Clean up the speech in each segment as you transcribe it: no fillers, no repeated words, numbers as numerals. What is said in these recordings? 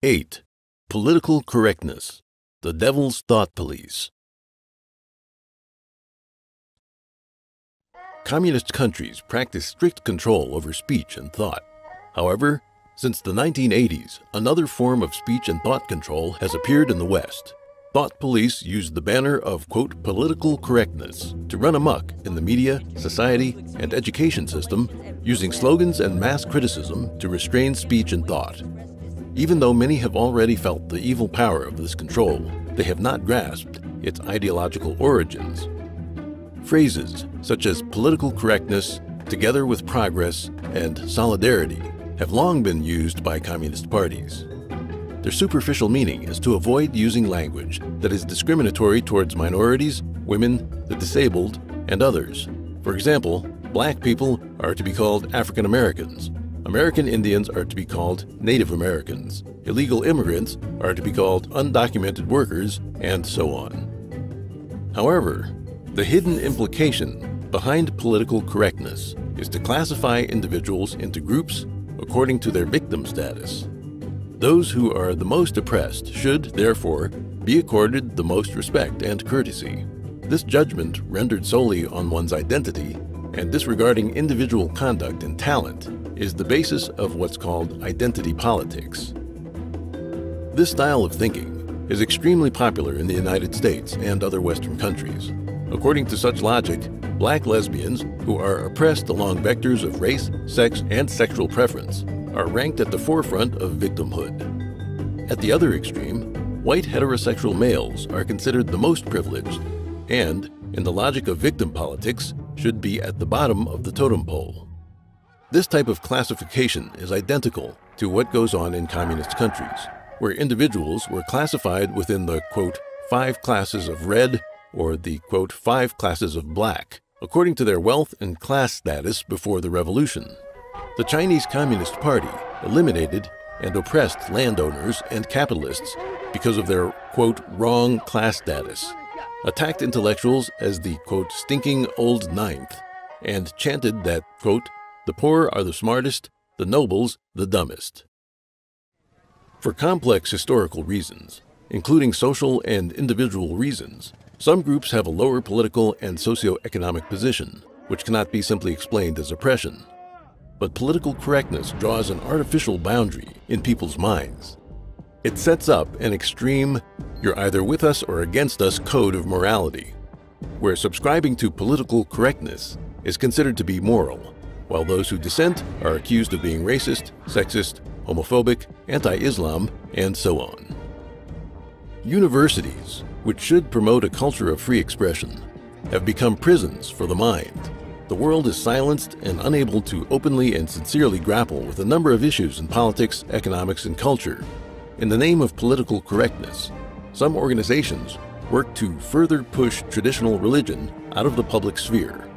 8. Political correctness. The devil's thought police. Communist countries practice strict control over speech and thought. However, since the 1980s, another form of speech and thought control has appeared in the West. Thought police use the banner of, quote, political correctness to run amok in the media, society, and education system, using slogans and mass criticism to restrain speech and thought. Even though many have already felt the evil power of this control, they have not grasped its ideological origins. Phrases such as political correctness, together with progress, and solidarity have long been used by communist parties. Their superficial meaning is to avoid using language that is discriminatory towards minorities, women, the disabled, and others. For example, black people are to be called African Americans, American Indians are to be called Native Americans, illegal immigrants are to be called undocumented workers, and so on. However, the hidden implication behind political correctness is to classify individuals into groups according to their victim status. Those who are the most oppressed should, therefore, be accorded the most respect and courtesy. This judgment, rendered solely on one's identity and disregarding individual conduct and talent, is the basis of what's called identity politics. This style of thinking is extremely popular in the United States and other Western countries. According to such logic, black lesbians, who are oppressed along vectors of race, sex, and sexual preference, are ranked at the forefront of victimhood. At the other extreme, white heterosexual males are considered the most privileged and, in the logic of victim politics, should be at the bottom of the totem pole. This type of classification is identical to what goes on in communist countries, where individuals were classified within the, quote, 5 classes of red or the, quote, 5 classes of black, according to their wealth and class status before the revolution. The Chinese Communist Party eliminated and oppressed landowners and capitalists because of their, quote, wrong class status, attacked intellectuals as the, quote, stinking old ninth, and chanted that, quote, the poor are the smartest, the nobles the dumbest. For complex historical reasons, including social and individual reasons, some groups have a lower political and socio-economic position, which cannot be simply explained as oppression. But political correctness draws an artificial boundary in people's minds. It sets up an extreme, you're either with us or against us code of morality, where subscribing to political correctness is considered to be moral, while those who dissent are accused of being racist, sexist, homophobic, anti-Islam, and so on. Universities, which should promote a culture of free expression, have become prisons for the mind. The world is silenced and unable to openly and sincerely grapple with a number of issues in politics, economics, and culture. In the name of political correctness, some organizations work to further push traditional religion out of the public sphere.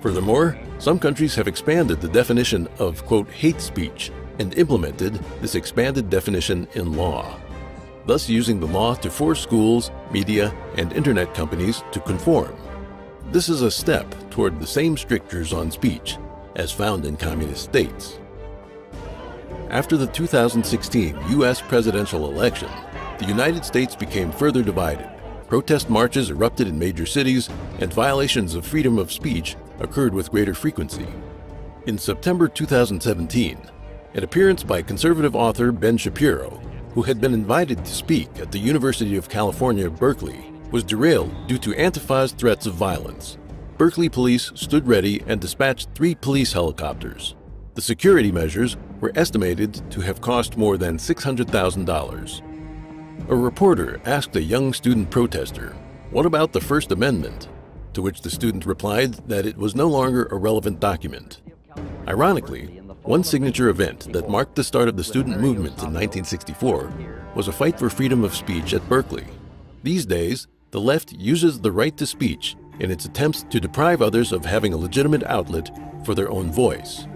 Furthermore, some countries have expanded the definition of, quote, hate speech and implemented this expanded definition in law, thus using the law to force schools, media, and internet companies to conform. This is a step toward the same strictures on speech as found in communist states. After the 2016 U.S. presidential election, the United States became further divided. Protest marches erupted in major cities, and violations of freedom of speech occurred with greater frequency. In September 2017, an appearance by conservative author Ben Shapiro, who had been invited to speak at the University of California, Berkeley, was derailed due to Antifa's threats of violence. Berkeley police stood ready and dispatched 3 police helicopters. The security measures were estimated to have cost more than $600,000. A reporter asked a young student protester, "What about the First Amendment?" To which the student replied that it was no longer a relevant document. Ironically, one signature event that marked the start of the student movement in 1964 was a fight for freedom of speech at Berkeley. These days, the left uses the right to speech in its attempts to deprive others of having a legitimate outlet for their own voice.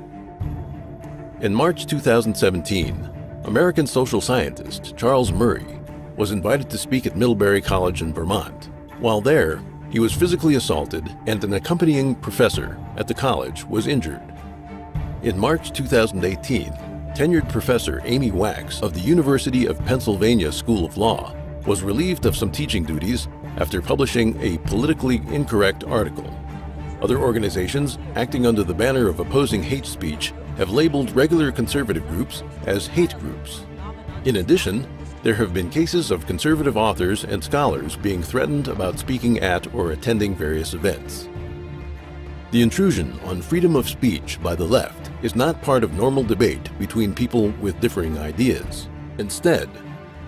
In March 2017, American social scientist Charles Murray was invited to speak at Middlebury College in Vermont. While there, he was physically assaulted and an accompanying professor at the college was injured. In March 2018, tenured professor Amy Wax of the University of Pennsylvania School of Law was relieved of some teaching duties after publishing a politically incorrect article. Other organizations, acting under the banner of opposing hate speech, have labeled regular conservative groups as hate groups. In addition, there have been cases of conservative authors and scholars being threatened about speaking at or attending various events. The intrusion on freedom of speech by the left is not part of normal debate between people with differing ideas. Instead,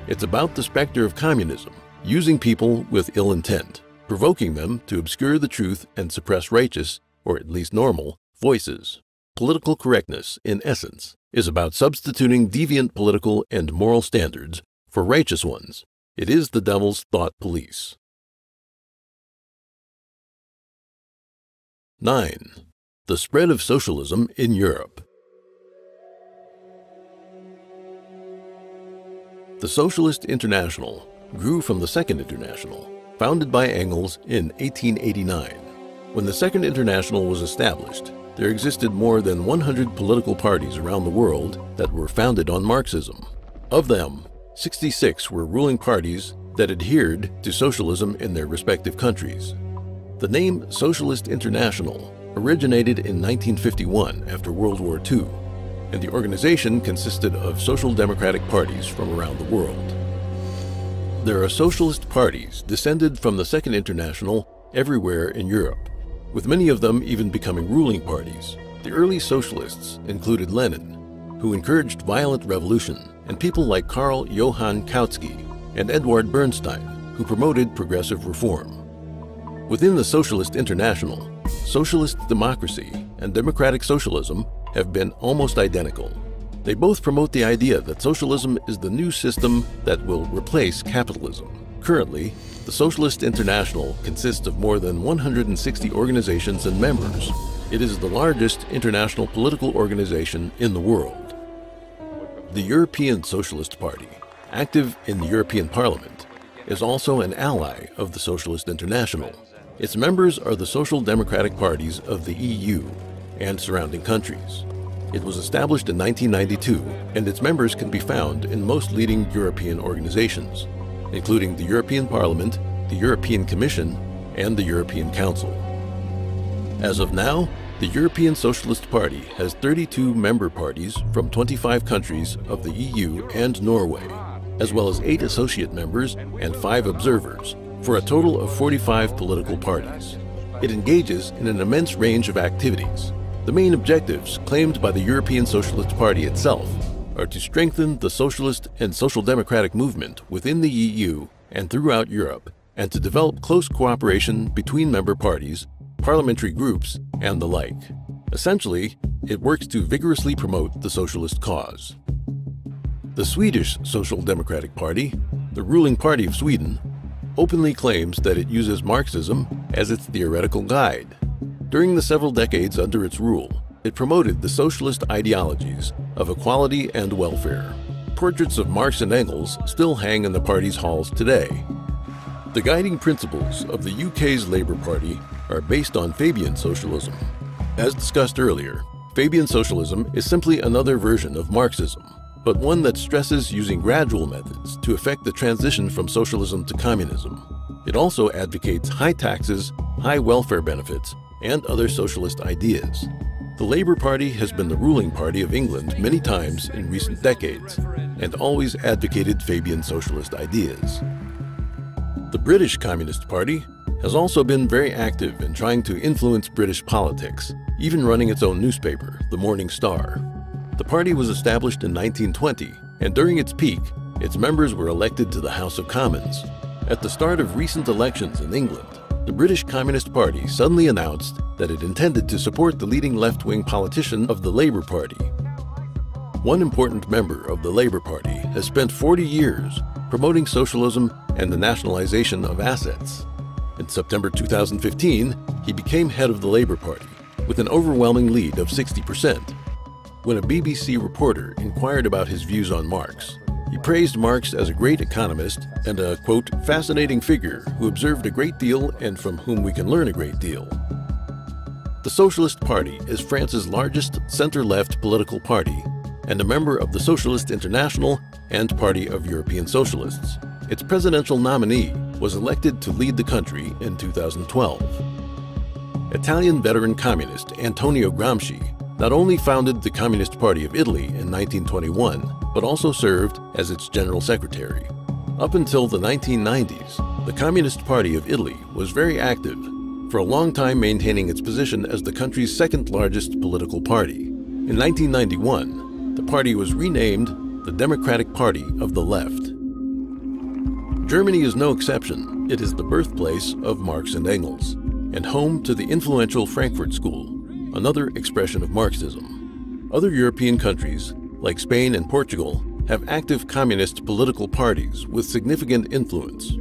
it's about the specter of communism, using people with ill intent, provoking them to obscure the truth and suppress righteous, or at least normal, voices. Political correctness, in essence, is about substituting deviant political and moral standards for righteous ones. It is the devil's thought police. 9. The spread of socialism in Europe. The Socialist International grew from the Second International, founded by Engels in 1889. When the Second International was established, there existed more than 100 political parties around the world that were founded on Marxism. Of them, 66 were ruling parties that adhered to socialism in their respective countries. The name Socialist International originated in 1951 after World War II, and the organization consisted of social democratic parties from around the world. There are socialist parties descended from the Second International everywhere in Europe, with many of them even becoming ruling parties. The early socialists included Lenin, who encouraged violent revolution, and people like Karl Johann Kautsky and Edward Bernstein, who promoted progressive reform. Within the Socialist International, socialist democracy and democratic socialism have been almost identical. They both promote the idea that socialism is the new system that will replace capitalism. Currently, the Socialist International consists of more than 160 organizations and members. It is the largest international political organization in the world. The European Socialist Party, active in the European Parliament, is also an ally of the Socialist International. Its members are the social democratic parties of the EU and surrounding countries. It was established in 1992, and its members can be found in most leading European organizations, including the European Parliament, the European Commission, and the European Council. As of now, the European Socialist Party has 32 member parties from 25 countries of the EU and Norway, as well as 8 associate members and 5 observers, for a total of 45 political parties. It engages in an immense range of activities. The main objectives claimed by the European Socialist Party itself are to strengthen the socialist and social democratic movement within the EU and throughout Europe, and to develop close cooperation between member parties, parliamentary groups, and the like. Essentially, it works to vigorously promote the socialist cause. The Swedish Social Democratic Party, the ruling party of Sweden, openly claims that it uses Marxism as its theoretical guide. During the several decades under its rule, it promoted the socialist ideologies of equality and welfare. Portraits of Marx and Engels still hang in the party's halls today. The guiding principles of the UK's Labour Party are based on Fabian socialism. As discussed earlier, Fabian socialism is simply another version of Marxism, but one that stresses using gradual methods to effect the transition from socialism to communism. It also advocates high taxes, high welfare benefits, and other socialist ideas. The Labour Party has been the ruling party of England many times in recent decades, and always advocated Fabian socialist ideas. The British Communist Party has also been very active in trying to influence British politics, even running its own newspaper, the Morning Star. The party was established in 1920, and during its peak, its members were elected to the House of Commons. At the start of recent elections in England, the British Communist Party suddenly announced that it intended to support the leading left-wing politician of the Labour Party. One important member of the Labour Party has spent 40 years promoting socialism and the nationalization of assets. In September 2015, he became head of the Labour Party with an overwhelming lead of 60%. When a BBC reporter inquired about his views on Marx, he praised Marx as a great economist and a, quote, fascinating figure who observed a great deal and from whom we can learn a great deal. The Socialist Party is France's largest center-left political party and a member of the Socialist International and Party of European Socialists. Its presidential nominee was elected to lead the country in 2012. Italian veteran communist Antonio Gramsci not only founded the Communist Party of Italy in 1921, but also served as its general secretary. Up until the 1990s, the Communist Party of Italy was very active, for a long time maintaining its position as the country's second largest political party. In 1991, the party was renamed the Democratic Party of the Left. Germany is no exception. It is the birthplace of Marx and Engels, and home to the influential Frankfurt School, another expression of Marxism. Other European countries, like Spain and Portugal, have active communist political parties with significant influence.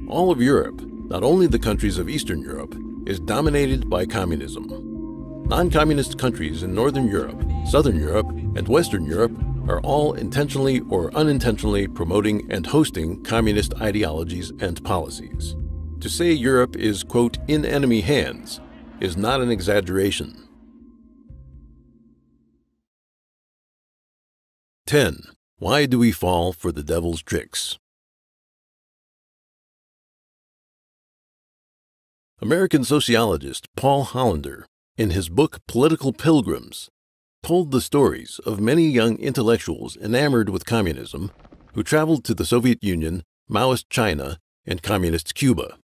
All of Europe, not only the countries of Eastern Europe, is dominated by communism. Non-communist countries in Northern Europe, Southern Europe, and Western Europe are all intentionally or unintentionally promoting and hosting communist ideologies and policies. To say Europe is, quote, in enemy hands is not an exaggeration. 10. Why do we fall for the devil's tricks? American sociologist Paul Hollander, in his book Political Pilgrims, told the stories of many young intellectuals enamored with communism who traveled to the Soviet Union, Maoist China, and Communist Cuba.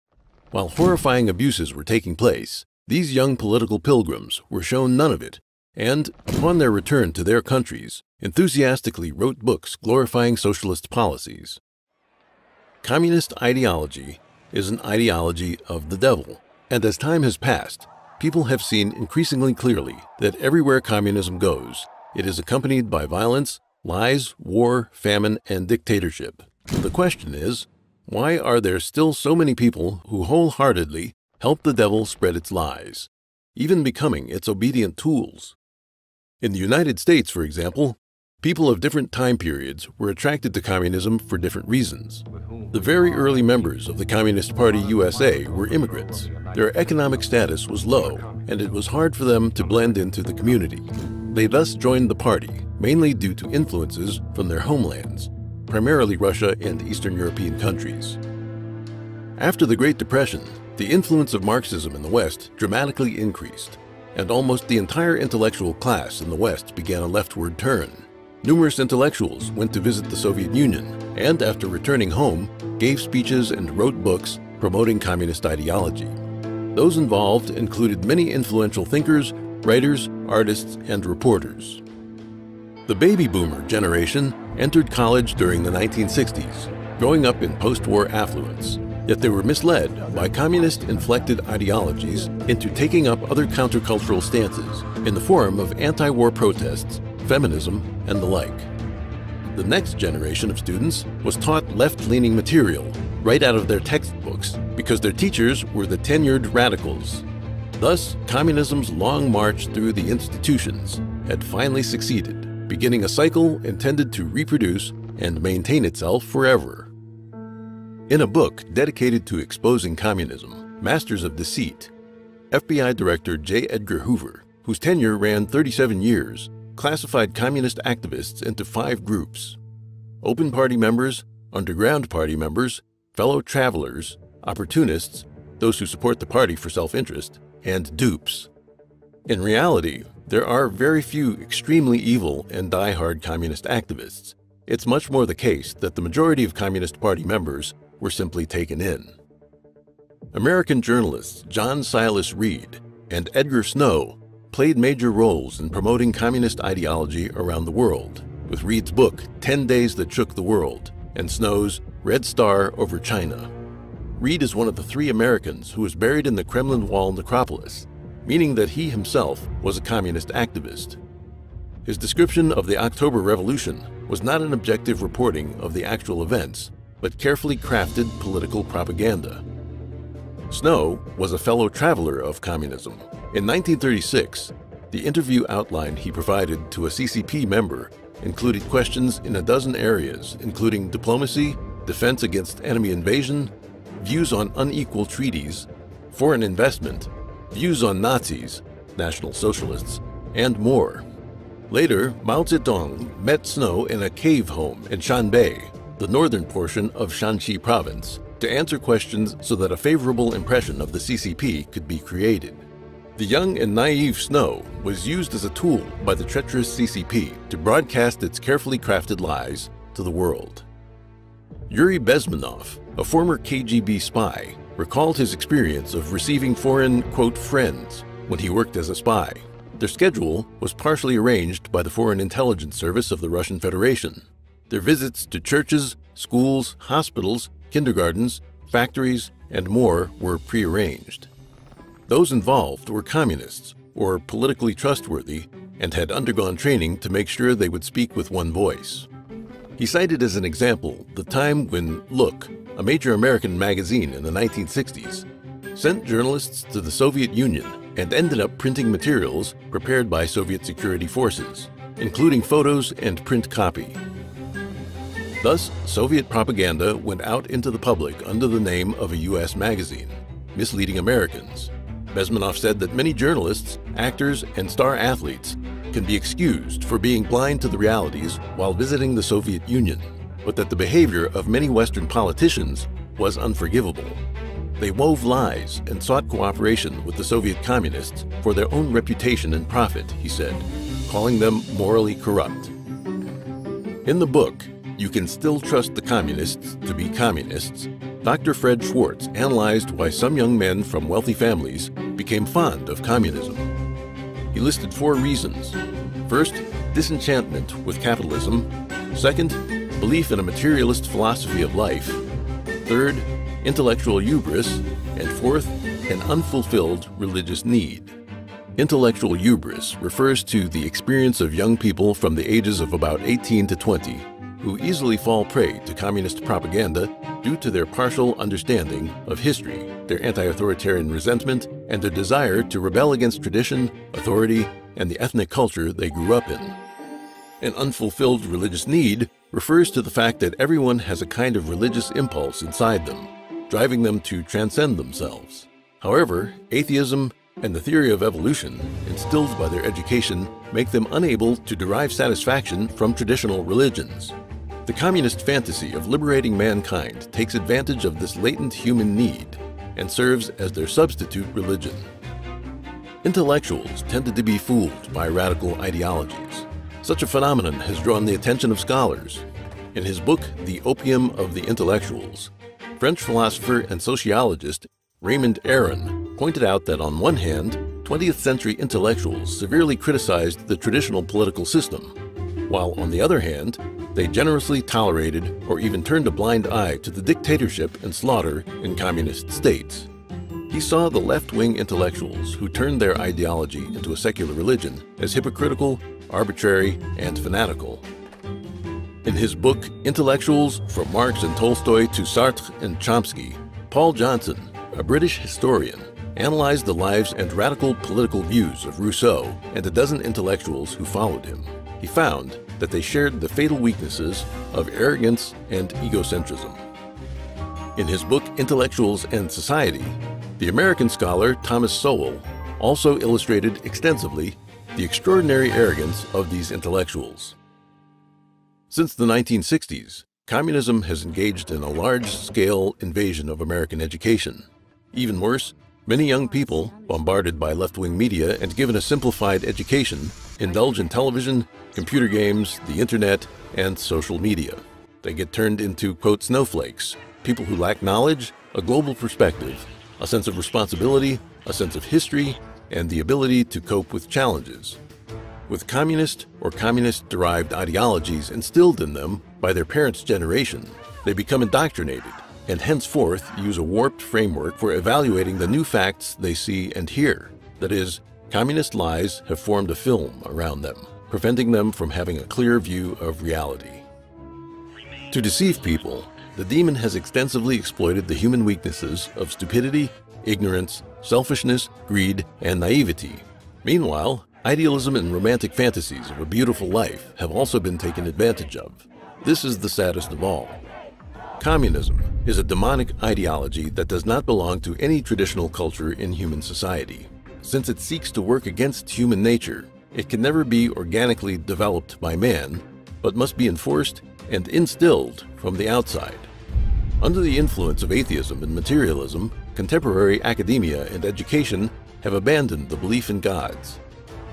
While horrifying abuses were taking place, these young political pilgrims were shown none of it, and, upon their return to their countries, enthusiastically wrote books glorifying socialist policies. Communist ideology is an ideology of the devil, and as time has passed, people have seen increasingly clearly that everywhere communism goes, it is accompanied by violence, lies, war, famine, and dictatorship. The question is, why are there still so many people who wholeheartedly help the devil spread its lies, even becoming its obedient tools? In the United States, for example, people of different time periods were attracted to communism for different reasons. The very early members of the Communist Party USA were immigrants. Their economic status was low, and it was hard for them to blend into the community. They thus joined the party, mainly due to influences from their homelands, primarily Russia and Eastern European countries. After the Great Depression, the influence of Marxism in the West dramatically increased, and almost the entire intellectual class in the West began a leftward turn. Numerous intellectuals went to visit the Soviet Union, and after returning home, gave speeches and wrote books promoting communist ideology. Those involved included many influential thinkers, writers, artists, and reporters. The baby boomer generation entered college during the 1960s, growing up in post-war affluence, yet they were misled by communist-inflected ideologies into taking up other countercultural stances in the form of anti-war protests, feminism, and the like. The next generation of students was taught left-leaning material right out of their textbooks because their teachers were the tenured radicals. Thus, communism's long march through the institutions had finally succeeded, beginning a cycle intended to reproduce and maintain itself forever. In a book dedicated to exposing communism, Masters of Deceit, FBI Director J. Edgar Hoover, whose tenure ran 37 years, classified communist activists into 5 groups: open party members, underground party members, fellow travelers, opportunists, those who support the party for self-interest, and dupes. In reality, there are very few extremely evil and die-hard communist activists. It's much more the case that the majority of Communist Party members were simply taken in. American journalists John Silas Reed and Edgar Snow played major roles in promoting communist ideology around the world, with Reed's book 10 Days That Shook the World and Snow's Red Star over China. Reed is one of the 3 Americans who was buried in the Kremlin Wall necropolis, meaning that he himself was a communist activist. His description of the October Revolution was not an objective reporting of the actual events, but carefully crafted political propaganda. Snow was a fellow traveler of communism. In 1936, the interview outline he provided to a CCP member included questions in a dozen areas, including diplomacy, defense against enemy invasion, views on unequal treaties, foreign investment, views on Nazis, National Socialists, and more. Later, Mao Zedong met Snow in a cave home in Shanbei, the northern portion of Shanxi province, to answer questions so that a favorable impression of the CCP could be created. The young and naive Snow was used as a tool by the treacherous CCP to broadcast its carefully crafted lies to the world. Yuri Bezmenov, a former KGB spy, recalled his experience of receiving foreign, quote, friends when he worked as a spy. Their schedule was partially arranged by the Foreign Intelligence Service of the Russian Federation. Their visits to churches, schools, hospitals, kindergartens, factories, and more were prearranged. Those involved were communists or politically trustworthy and had undergone training to make sure they would speak with one voice. He cited as an example the time when Look, a major American magazine in the 1960s, sent journalists to the Soviet Union and ended up printing materials prepared by Soviet security forces, including photos and print copy. Thus, Soviet propaganda went out into the public under the name of a U.S. magazine, misleading Americans. Bezmenov said that many journalists, actors, and star athletes can be excused for being blind to the realities while visiting the Soviet Union, but that the behavior of many Western politicians was unforgivable. They wove lies and sought cooperation with the Soviet communists for their own reputation and profit, he said, calling them morally corrupt. In the book, You Can Still Trust the Communists to Be Communists, Dr. Fred Schwartz analyzed why some young men from wealthy families became fond of communism. He listed 4 reasons. First, disenchantment with capitalism. Second, belief in a materialist philosophy of life. Third, intellectual hubris. And fourth, an unfulfilled religious need. Intellectual hubris refers to the experience of young people from the ages of about 18 to 20 who easily fall prey to communist propaganda due to their partial understanding of history, their anti-authoritarian resentment, and their desire to rebel against tradition, authority, and the ethnic culture they grew up in. An unfulfilled religious need refers to the fact that everyone has a kind of religious impulse inside them, driving them to transcend themselves. However, atheism and the theory of evolution, instilled by their education, make them unable to derive satisfaction from traditional religions. The communist fantasy of liberating mankind takes advantage of this latent human need and serves as their substitute religion. Intellectuals tended to be fooled by radical ideologies. Such a phenomenon has drawn the attention of scholars. In his book, The Opium of the Intellectuals, French philosopher and sociologist Raymond Aron pointed out that on one hand, 20th century intellectuals severely criticized the traditional political system, while on the other hand, they generously tolerated or even turned a blind eye to the dictatorship and slaughter in communist states. He saw the left-wing intellectuals who turned their ideology into a secular religion as hypocritical, arbitrary, and fanatical. In his book, Intellectuals, From Marx and Tolstoy to Sartre and Chomsky, Paul Johnson, a British historian, analyzed the lives and radical political views of Rousseau and a dozen intellectuals who followed him. He found that they shared the fatal weaknesses of arrogance and egocentrism. In his book, Intellectuals and Society, the American scholar Thomas Sowell also illustrated extensively the extraordinary arrogance of these intellectuals. Since the 1960s, communism has engaged in a large-scale invasion of American education. Even worse, many young people, bombarded by left-wing media and given a simplified education, indulge in television, computer games, the internet, and social media. They get turned into, quote, snowflakes, people who lack knowledge, a global perspective, a sense of responsibility, a sense of history, and the ability to cope with challenges. With communist or communist-derived ideologies instilled in them by their parents' generation, they become indoctrinated and henceforth use a warped framework for evaluating the new facts they see and hear. That is, communist lies have formed a film around them, preventing them from having a clear view of reality. To deceive people, the demon has extensively exploited the human weaknesses of stupidity, ignorance, selfishness, greed, and naivety. Meanwhile, idealism and romantic fantasies of a beautiful life have also been taken advantage of. This is the saddest of all. Communism is a demonic ideology that does not belong to any traditional culture in human society. Since it seeks to work against human nature, it can never be organically developed by man, but must be enforced and instilled from the outside. Under the influence of atheism and materialism, contemporary academia and education have abandoned the belief in gods.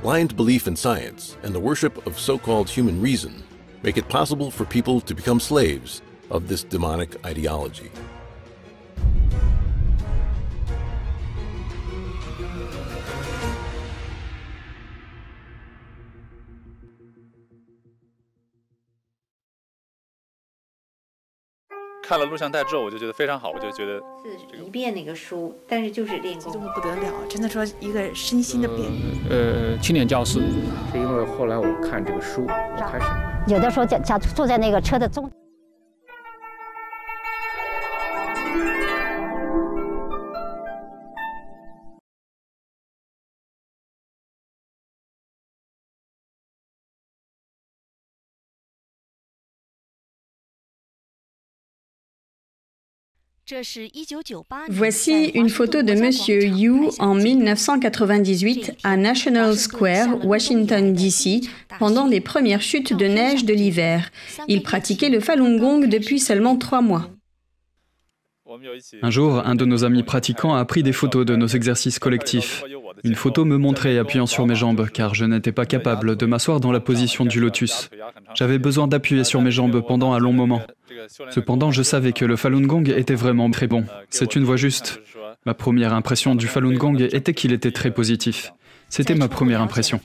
Blind belief in science and the worship of so-called human reason make it possible for people to become slaves of this demonic ideology.看了录像带之后，我就觉得非常好，我就觉得是一遍那个书，但是就是练功，激动得不得了，真的说一个身心的变。青年教师，是因为后来我看这个书，我开始有的时候假坐在那个车的中。Voici une photo de Monsieur Yu en 1998 à National Square, Washington, D.C., pendant les premières chutes de neige de l'hiver. Il pratiquait le Falun Gong depuis seulement 3 mois. Un jour, un de nos amis pratiquants a pris des photos de nos exercices collectifs. Une photo me montrait appuyant sur mes jambes, car je n'étais pas capable de m'asseoir dans la position du lotus. J'avais besoin d'appuyer sur mes jambes pendant un long moment. Cependant, je savais que le Falun Gong était vraiment très bon. C'est une voie juste. Ma première impression du Falun Gong était qu'il était très positif. C'était ma première impression.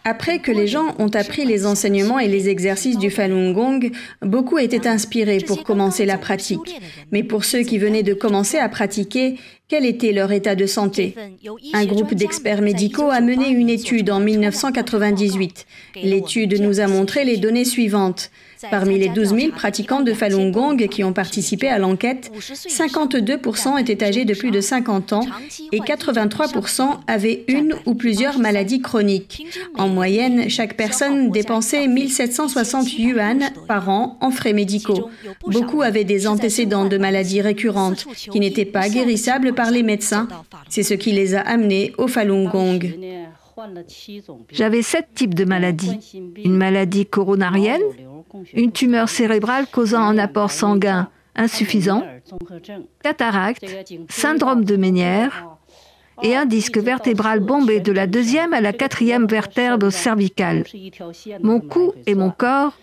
Après que les gens ont appris les enseignements et les exercices du Falun Gong, beaucoup étaient inspirés pour commencer la pratique. Mais pour ceux qui venaient de commencer à pratiquer, quel était leur état de santé? Un groupe d'experts médicaux a mené une étude en 1998. L'étude nous a montré les données suivantes. Parmi les 12 000 pratiquants de Falun Gong qui ont participé à l'enquête, 52% étaient âgés de plus de 50 ans et 83% avaient une ou plusieurs maladies chroniques. En moyenne, chaque personne dépensait 1760 yuan par an en frais médicaux. Beaucoup avaient des antécédents de maladies récurrentes qui n'étaient pas guérissables par les médecins. C'est ce qui les a amenés au Falun Gong. J'avais 7 types de maladies. Une maladie coronarienne, une tumeur cérébrale causant un apport sanguin insuffisant, cataracte, syndrome de Ménière et un disque vertébral bombé de la 2e à la 4e vertèbre cervicale. Mon cou et mon corps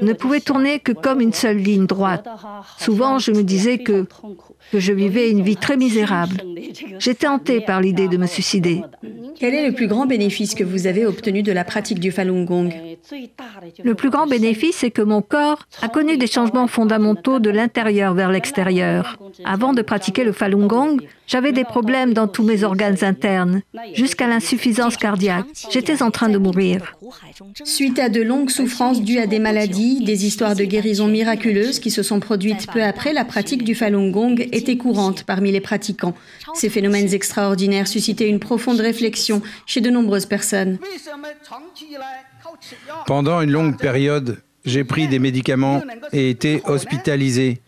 ne pouvaient tourner que comme une seule ligne droite. Souvent, je me disais que je vivais une vie très misérable. J'étais hantée par l'idée de me suicider. Quel est le plus grand bénéfice que vous avez obtenu de la pratique du Falun Gong? Le plus grand bénéfice, c'est que mon corps a connu des changements fondamentaux de l'intérieur vers l'extérieur. Avant de pratiquer le Falun Gong, j'avais des problèmes dans tous mes organes internes, jusqu'à l'insuffisance cardiaque. J'étais en train de mourir. Suite à de longues souffrances dues à des maladies, des histoires de guérison miraculeuses qui se sont produites peu après la pratique du Falun Gong étaient courantes parmi les pratiquants. Ces phénomènes extraordinaires suscitaient une profonde réflexion chez de nombreuses personnes. Pendant une longue période, j'ai pris des médicaments et été hospitalisé.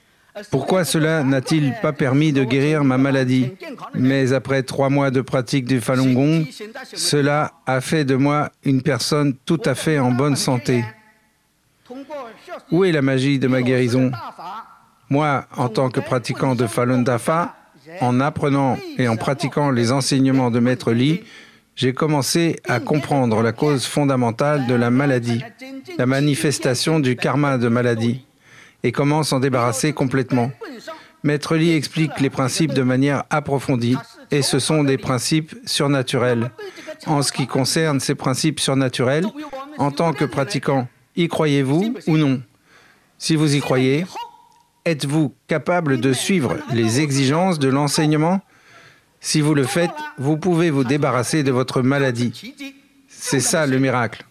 Pourquoi cela n'a-t-il pas permis de guérir ma maladie? Mais après 3 mois de pratique du Falun Gong, cela a fait de moi une personne tout à fait en bonne santé. Où est la magie de ma guérison? Moi, en tant que pratiquant de Falun Dafa, en apprenant et en pratiquant les enseignements de Maître Li, j'ai commencé à comprendre la cause fondamentale de la maladie, la manifestation du karma de maladie, et comment s'en débarrasser complètement. Maître Li explique les principes de manière approfondie, et ce sont des principes surnaturels. En ce qui concerne ces principes surnaturels, en tant que pratiquant, y croyez-vous ou non? Si vous y croyez, êtes-vous capable de suivre les exigences de l'enseignement? Si vous le faites, vous pouvez vous débarrasser de votre maladie. C'est ça le miracle.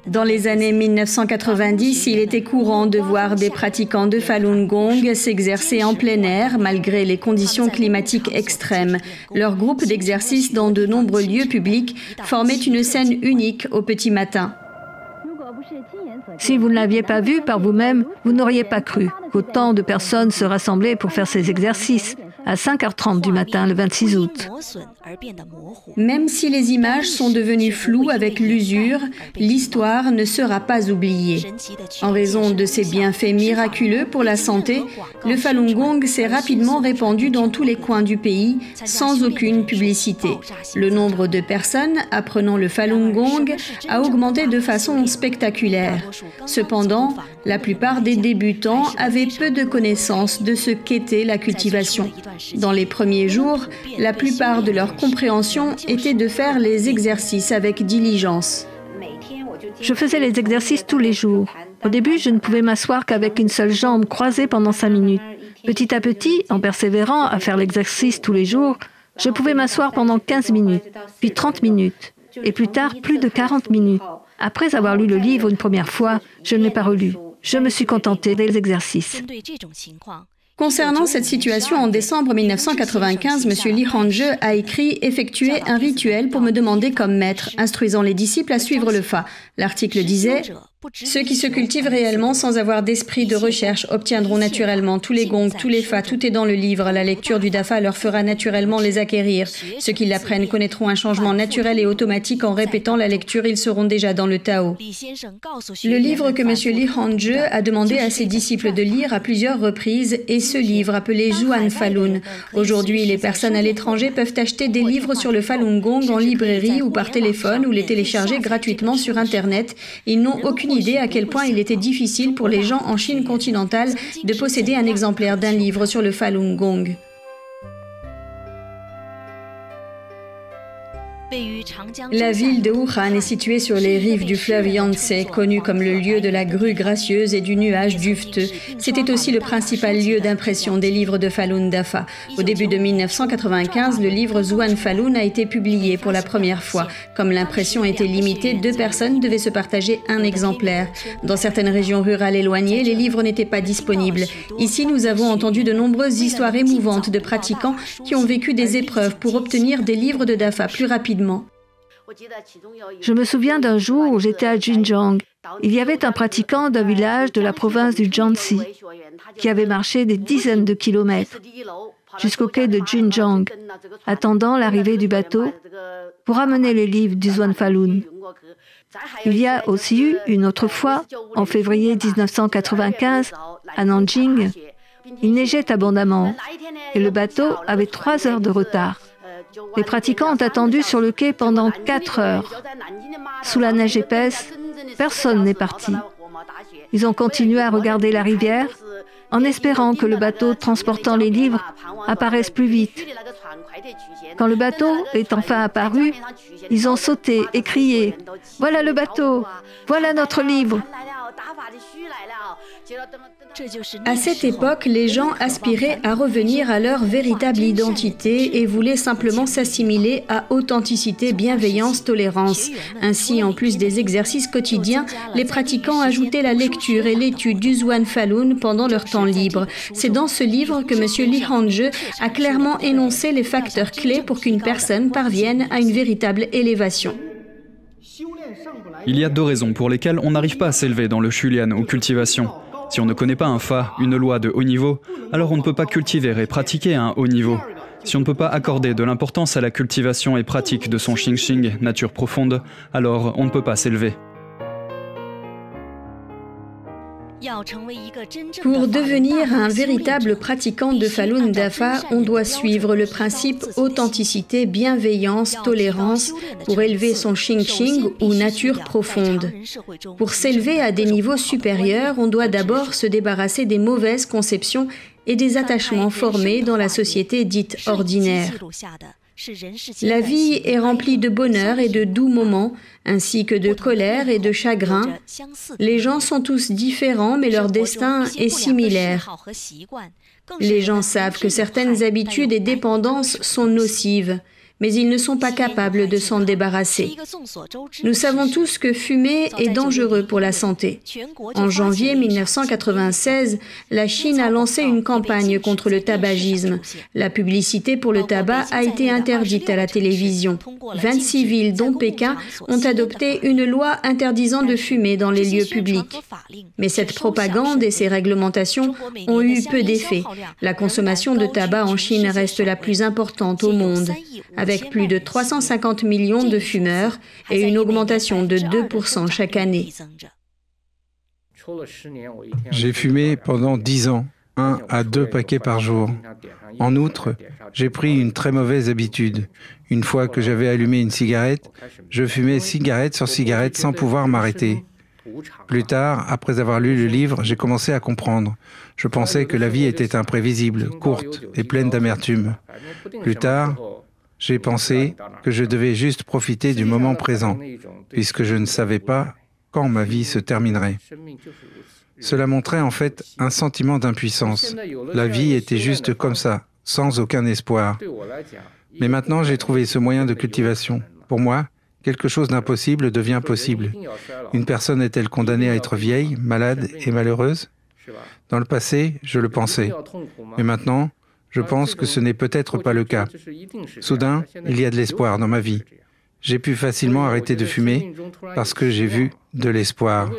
Dans les années 1990, il était courant de voir des pratiquants de Falun Gong s'exercer en plein air malgré les conditions climatiques extrêmes. Leur groupe d'exercice dans de nombreux lieux publics formait une scène unique au petit matin. Si vous ne l'aviez pas vu par vous-même, vous n'auriez pas cru qu'autant de personnes se rassemblaient pour faire ces exercices à 5h30 du matin le 26 août. Même si les images sont devenues floues avec l'usure, l'histoire ne sera pas oubliée. En raison de ses bienfaits miraculeux pour la santé, le Falun Gong s'est rapidement répandu dans tous les coins du pays sans aucune publicité. Le nombre de personnes apprenant le Falun Gong a augmenté de façon spectaculaire. Cependant, la plupart des débutants avaient peu de connaissances de ce qu'était la cultivation. Dans les premiers jours, la plupart de leur compréhension était de faire les exercices avec diligence. Je faisais les exercices tous les jours. Au début, je ne pouvais m'asseoir qu'avec une seule jambe croisée pendant 5 minutes. Petit à petit, en persévérant à faire l'exercice tous les jours, je pouvais m'asseoir pendant 15 minutes, puis 30 minutes, et plus tard, plus de 40 minutes. Après avoir lu le livre une première fois, je ne l'ai pas relu. Je me suis contentée des exercices. Concernant cette situation, en décembre 1995, M. Li Hongzhi a écrit « Effectuer un rituel pour me demander comme maître, instruisant les disciples à suivre le Fa ». L'article disait « Ceux qui se cultivent réellement sans avoir d'esprit de recherche obtiendront naturellement tous les gongs, tous les Fa, tout est dans le livre. La lecture du Dafa leur fera naturellement les acquérir. Ceux qui l'apprennent connaîtront un changement naturel et automatique en répétant la lecture, ils seront déjà dans le Tao ». Le livre que M. Li Hongzhi a demandé à ses disciples de lire à plusieurs reprises est ce livre appelé Zhuan Falun. Aujourd'hui, les personnes à l'étranger peuvent acheter des livres sur le Falun Gong en librairie ou par téléphone ou les télécharger gratuitement sur Internet. Ils n'ont aucune idée à quel point il était difficile pour les gens en Chine continentale de posséder un exemplaire d'un livre sur le Falun Gong. La ville de Wuhan est située sur les rives du fleuve Yangtze, connue comme le lieu de la grue gracieuse et du nuage duveteux. C'était aussi le principal lieu d'impression des livres de Falun Dafa. Au début de 1995, le livre Zhuan Falun a été publié pour la première fois. Comme l'impression était limitée, 2 personnes devaient se partager un exemplaire. Dans certaines régions rurales éloignées, les livres n'étaient pas disponibles. Ici, nous avons entendu de nombreuses histoires émouvantes de pratiquants qui ont vécu des épreuves pour obtenir des livres de Dafa plus rapidement. Je me souviens d'un jour où j'étais à Xinjiang. Il y avait un pratiquant d'un village de la province du Jiangxi qui avait marché des dizaines de kilomètres jusqu'au quai de Xinjiang, attendant l'arrivée du bateau pour amener les livres du Zhuan Falun. Il y a aussi eu une autre fois, en février 1995, à Nanjing. Il neigeait abondamment et le bateau avait 3 heures de retard. Les pratiquants ont attendu sur le quai pendant 4 heures. Sous la neige épaisse, personne n'est parti. Ils ont continué à regarder la rivière en espérant que le bateau transportant les livres apparaisse plus vite. Quand le bateau est enfin apparu, ils ont sauté et crié « Voilà le bateau! Voilà notre livre !» À cette époque, les gens aspiraient à revenir à leur véritable identité et voulaient simplement s'assimiler à authenticité, bienveillance, tolérance. Ainsi, en plus des exercices quotidiens, les pratiquants ajoutaient la lecture et l'étude du Zhuan Falun pendant leur temps libre. C'est dans ce livre que M. Li Hongzhi a clairement énoncé les facteurs clés pour qu'une personne parvienne à une véritable élévation. Il y a 2 raisons pour lesquelles on n'arrive pas à s'élever dans le Shulian ou cultivation. Si on ne connaît pas un Fa, une loi de haut niveau, alors on ne peut pas cultiver et pratiquer à un haut niveau. Si on ne peut pas accorder de l'importance à la cultivation et pratique de son Xing, nature profonde, alors on ne peut pas s'élever. Pour devenir un véritable pratiquant de Falun Dafa, on doit suivre le principe authenticité, bienveillance, tolérance pour élever son Xing ou nature profonde. Pour s'élever à des niveaux supérieurs, on doit d'abord se débarrasser des mauvaises conceptions et des attachements formés dans la société dite ordinaire. La vie est remplie de bonheur et de doux moments, ainsi que de colère et de chagrin. Les gens sont tous différents, mais leur destin est similaire. Les gens savent que certaines habitudes et dépendances sont nocives, mais ils ne sont pas capables de s'en débarrasser. Nous savons tous que fumer est dangereux pour la santé. En janvier 1996, la Chine a lancé une campagne contre le tabagisme. La publicité pour le tabac a été interdite à la télévision. 26 villes, dont Pékin, ont adopté une loi interdisant de fumer dans les lieux publics. Mais cette propagande et ces réglementations ont eu peu d'effet. La consommation de tabac en Chine reste la plus importante au monde, avec plus de 350 millions de fumeurs et une augmentation de 2% chaque année. J'ai fumé pendant 10 ans, 1 à 2 paquets par jour. En outre, j'ai pris une très mauvaise habitude. Une fois que j'avais allumé une cigarette, je fumais cigarette sur cigarette sans pouvoir m'arrêter. Plus tard, après avoir lu le livre, j'ai commencé à comprendre. Je pensais que la vie était imprévisible, courte et pleine d'amertume. Plus tard, j'ai pensé que je devais juste profiter du moment présent, puisque je ne savais pas quand ma vie se terminerait. Cela montrait en fait un sentiment d'impuissance. La vie était juste comme ça, sans aucun espoir. Mais maintenant, j'ai trouvé ce moyen de cultivation. Pour moi, quelque chose d'impossible devient possible. Une personne est-elle condamnée à être vieille, malade et malheureuse? Dans le passé, je le pensais. Mais maintenant, je pense que ce n'est peut-être pas le cas. Soudain, il y a de l'espoir dans ma vie. J'ai pu facilement arrêter de fumer parce que j'ai vu de l'espoir.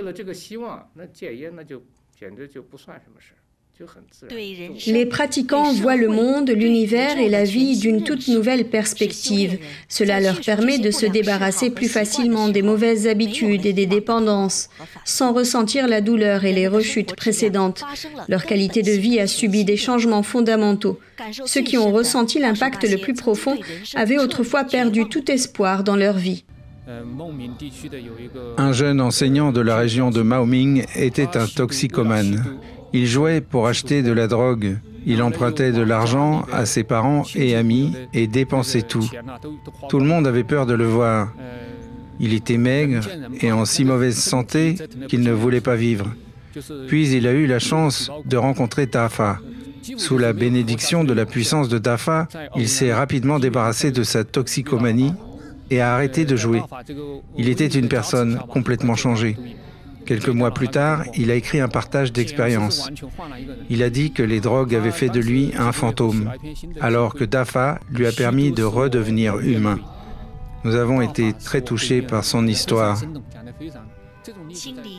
Les pratiquants voient le monde, l'univers et la vie d'une toute nouvelle perspective. Cela leur permet de se débarrasser plus facilement des mauvaises habitudes et des dépendances, sans ressentir la douleur et les rechutes précédentes. Leur qualité de vie a subi des changements fondamentaux. Ceux qui ont ressenti l'impact le plus profond avaient autrefois perdu tout espoir dans leur vie. Un jeune enseignant de la région de Maoming était un toxicomane. Il jouait pour acheter de la drogue. Il empruntait de l'argent à ses parents et amis et dépensait tout. Tout le monde avait peur de le voir. Il était maigre et en si mauvaise santé qu'il ne voulait pas vivre. Puis il a eu la chance de rencontrer Dafa. Sous la bénédiction de la puissance de Dafa, il s'est rapidement débarrassé de sa toxicomanie et a arrêté de jouer. Il était une personne complètement changée. Quelques mois plus tard, il a écrit un partage d'expérience. Il a dit que les drogues avaient fait de lui un fantôme, alors que Dafa lui a permis de redevenir humain. Nous avons été très touchés par son histoire.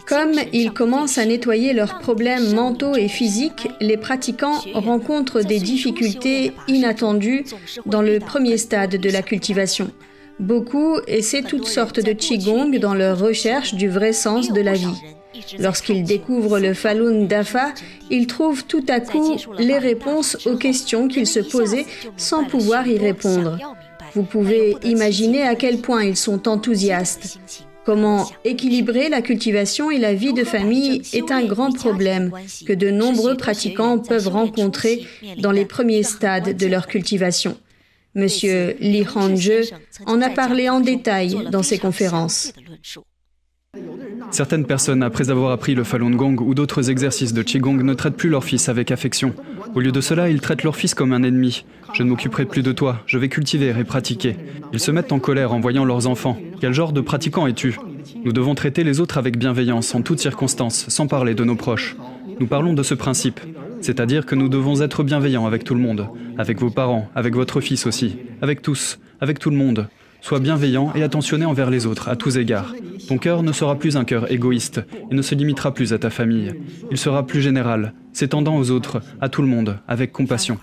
Comme ils commencent à nettoyer leurs problèmes mentaux et physiques, les pratiquants rencontrent des difficultés inattendues dans le premier stade de la cultivation. Beaucoup essaient toutes sortes de qigong dans leur recherche du vrai sens de la vie. Lorsqu'ils découvrent le Falun Dafa, ils trouvent tout à coup les réponses aux questions qu'ils se posaient sans pouvoir y répondre. Vous pouvez imaginer à quel point ils sont enthousiastes. Comment équilibrer la cultivation et la vie de famille est un grand problème que de nombreux pratiquants peuvent rencontrer dans les premiers stades de leur cultivation. Monsieur Li Hangzhe en a parlé en détail dans ses conférences. Certaines personnes, après avoir appris le Falun Gong ou d'autres exercices de Qigong, ne traitent plus leur fils avec affection. Au lieu de cela, ils traitent leur fils comme un ennemi. « Je ne m'occuperai plus de toi, je vais cultiver et pratiquer ». Ils se mettent en colère en voyant leurs enfants. Quel genre de pratiquant es-tu? Nous devons traiter les autres avec bienveillance, en toutes circonstances, sans parler de nos proches. Nous parlons de ce principe, c'est-à-dire que nous devons être bienveillants avec tout le monde, avec vos parents, avec votre fils aussi, avec tous, avec tout le monde. Sois bienveillant et attentionné envers les autres, à tous égards. Ton cœur ne sera plus un cœur égoïste et ne se limitera plus à ta famille. Il sera plus général, s'étendant aux autres, à tout le monde, avec compassion.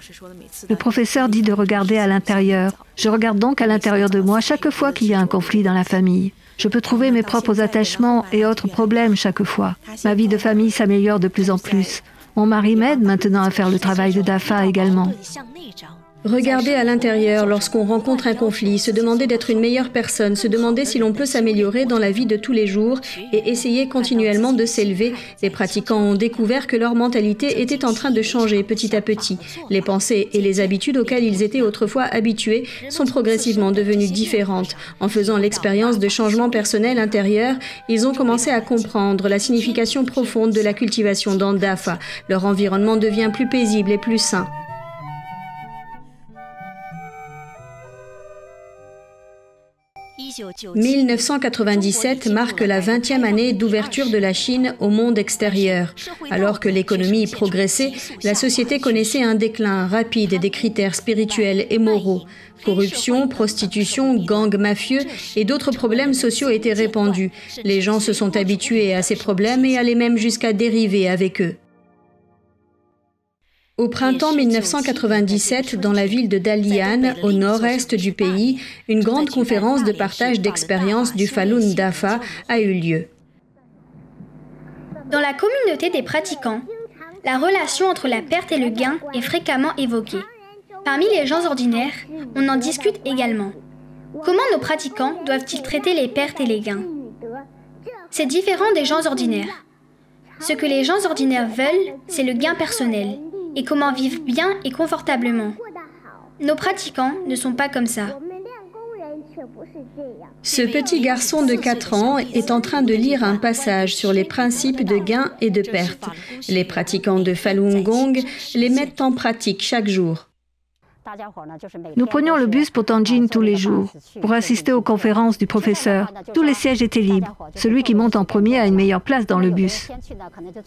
Le professeur dit de regarder à l'intérieur. Je regarde donc à l'intérieur de moi chaque fois qu'il y a un conflit dans la famille. Je peux trouver mes propres attachements et autres problèmes chaque fois. Ma vie de famille s'améliore de plus en plus. Mon mari m'aide maintenant à faire le travail de Dafa également. Regarder à l'intérieur lorsqu'on rencontre un conflit, se demander d'être une meilleure personne, se demander si l'on peut s'améliorer dans la vie de tous les jours et essayer continuellement de s'élever. Les pratiquants ont découvert que leur mentalité était en train de changer petit à petit. Les pensées et les habitudes auxquelles ils étaient autrefois habitués sont progressivement devenues différentes. En faisant l'expérience de changements personnels intérieurs, ils ont commencé à comprendre la signification profonde de la cultivation dans Dafa. Leur environnement devient plus paisible et plus sain. 1997 marque la 20e année d'ouverture de la Chine au monde extérieur. Alors que l'économie progressait, la société connaissait un déclin rapide des critères spirituels et moraux. Corruption, prostitution, gangs mafieux et d'autres problèmes sociaux étaient répandus. Les gens se sont habitués à ces problèmes et allaient même jusqu'à dériver avec eux. Au printemps 1997, dans la ville de Dalian, au nord-est du pays, une grande conférence de partage d'expériences du Falun Dafa a eu lieu. Dans la communauté des pratiquants, la relation entre la perte et le gain est fréquemment évoquée. Parmi les gens ordinaires, on en discute également. Comment nos pratiquants doivent-ils traiter les pertes et les gains? C'est différent des gens ordinaires. Ce que les gens ordinaires veulent, c'est le gain personnel et comment vivre bien et confortablement. Nos pratiquants ne sont pas comme ça. Ce petit garçon de 4 ans est en train de lire un passage sur les principes de gain et de perte. Les pratiquants de Falun Gong les mettent en pratique chaque jour. Nous prenions le bus pour Tianjin tous les jours, pour assister aux conférences du professeur. Tous les sièges étaient libres. Celui qui monte en premier a une meilleure place dans le bus.